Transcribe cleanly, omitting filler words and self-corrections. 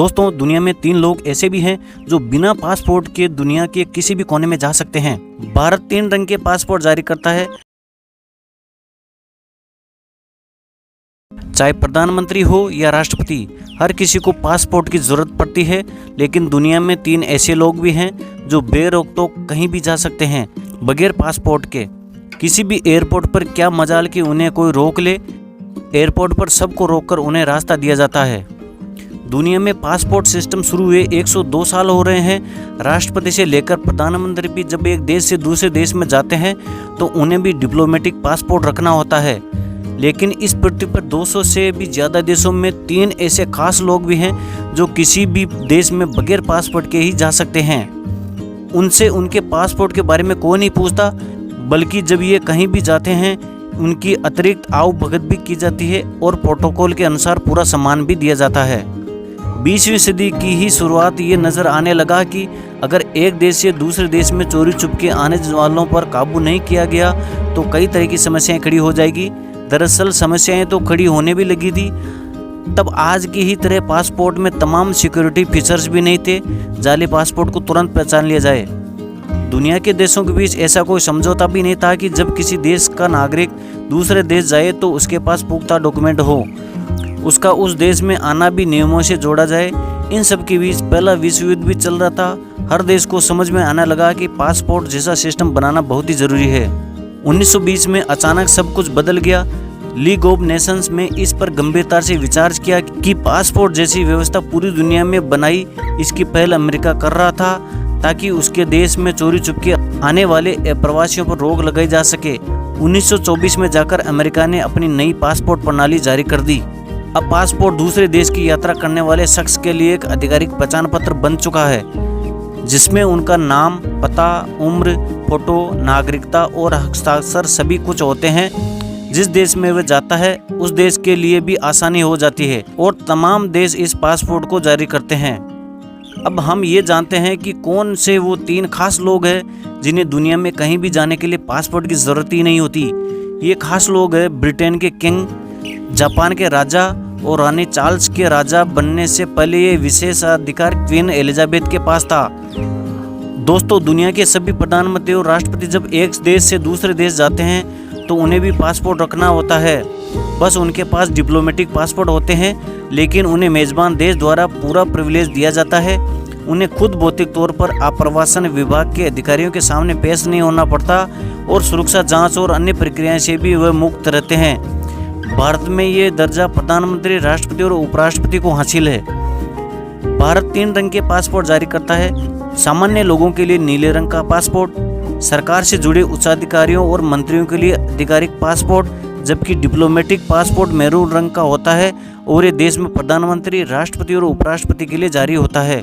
दोस्तों, दुनिया में 3 लोग ऐसे भी हैं जो बिना पासपोर्ट के दुनिया के किसी भी कोने में जा सकते हैं। भारत 3 रंग के पासपोर्ट जारी करता है। चाहे प्रधानमंत्री हो या राष्ट्रपति, हर किसी को पासपोर्ट की जरूरत पड़ती है। लेकिन दुनिया में 3 ऐसे लोग भी हैं जो बेरोक-टोक कहीं भी जा सकते हैं बगैर पासपोर्ट के। किसी भी एयरपोर्ट पर क्या मजाल कि उन्हें कोई रोक ले, एयरपोर्ट पर सबको रोककर उन्हें रास्ता दिया जाता है। दुनिया में पासपोर्ट सिस्टम शुरू हुए 102 साल हो रहे हैं। राष्ट्रपति से लेकर प्रधानमंत्री भी जब एक देश से दूसरे देश में जाते हैं तो उन्हें भी डिप्लोमेटिक पासपोर्ट रखना होता है। लेकिन इस पृथ्वी पर 200 से भी ज़्यादा देशों में 3 ऐसे खास लोग भी हैं जो किसी भी देश में बगैर पासपोर्ट के ही जा सकते हैं। उनसे उनके पासपोर्ट के बारे में कोई नहीं पूछता, बल्कि जब ये कहीं भी जाते हैं उनकी अतिरिक्त आव भगत भी की जाती है और प्रोटोकॉल के अनुसार पूरा सम्मान भी दिया जाता है। 20वीं सदी की ही शुरुआत ये नज़र आने लगा कि अगर एक देश से दूसरे देश में चोरी छुपके आने वालों पर काबू नहीं किया गया तो कई तरह की समस्याएं खड़ी हो जाएगी। दरअसल समस्याएं तो खड़ी होने भी लगी थी। तब आज की ही तरह पासपोर्ट में तमाम सिक्योरिटी फीचर्स भी नहीं थे। जाली पासपोर्ट को तुरंत पहचान लिया जाए। दुनिया के देशों के बीच ऐसा कोई समझौता भी नहीं था कि जब किसी देश का नागरिक दूसरे देश जाए तो उसके पास पुख्ता डॉक्यूमेंट हो, उसका उस देश में आना भी नियमों से जोड़ा जाए। इन सब के बीच पहला विश्व युद्ध भी चल रहा था। हर देश को समझ में आने लगा कि पासपोर्ट जैसा सिस्टम बनाना बहुत ही ज़रूरी है। 1920 में अचानक सब कुछ बदल गया। लीग ऑफ नेशंस में इस पर गंभीरता से विचार किया कि पासपोर्ट जैसी व्यवस्था पूरी दुनिया में बनाई। इसकी पहल अमेरिका कर रहा था ताकि उसके देश में चोरी छुपके आने वाले प्रवासियों पर रोक लगाई जा सके। 1924 में जाकर अमेरिका ने अपनी नई पासपोर्ट प्रणाली जारी कर दी। अब पासपोर्ट दूसरे देश की यात्रा करने वाले शख्स के लिए एक आधिकारिक पहचान पत्र बन चुका है, जिसमें उनका नाम, पता, उम्र, फोटो, नागरिकता और हस्ताक्षर सभी कुछ होते हैं। जिस देश में वह जाता है उस देश के लिए भी आसानी हो जाती है और तमाम देश इस पासपोर्ट को जारी करते हैं। अब हम ये जानते हैं कि कौन से वो 3 खास लोग हैं जिन्हें दुनिया में कहीं भी जाने के लिए पासपोर्ट की ज़रूरत ही नहीं होती। ये खास लोग हैं ब्रिटेन के किंग, जापान के राजा और रानी चार्ल्स के राजा बनने से पहले ये विशेषाधिकार क्वीन एलिजाबेथ के पास था। दोस्तों, दुनिया के सभी प्रधानमंत्री और राष्ट्रपति जब एक देश से दूसरे देश जाते हैं तो उन्हें भी पासपोर्ट रखना होता है। बस उनके पास डिप्लोमेटिक पासपोर्ट होते हैं, लेकिन उन्हें मेज़बान देश द्वारा पूरा प्रिविलेज दिया जाता है। उन्हें खुद भौतिक तौर पर आप्रवासन विभाग के अधिकारियों के सामने पेश नहीं होना पड़ता और सुरक्षा जांच और अन्य प्रक्रियाएं से भी वह मुक्त रहते हैं। भारत में ये दर्जा प्रधानमंत्री, राष्ट्रपति और उपराष्ट्रपति को हासिल है। भारत 3 रंग के पासपोर्ट जारी करता है। सामान्य लोगों के लिए नीले रंग का पासपोर्ट, सरकार से जुड़े उच्चाधिकारियों और मंत्रियों के लिए आधिकारिक पासपोर्ट, जबकि डिप्लोमेटिक पासपोर्ट मैरून रंग का होता है और ये देश में प्रधानमंत्री, राष्ट्रपति और उपराष्ट्रपति के लिए जारी होता है।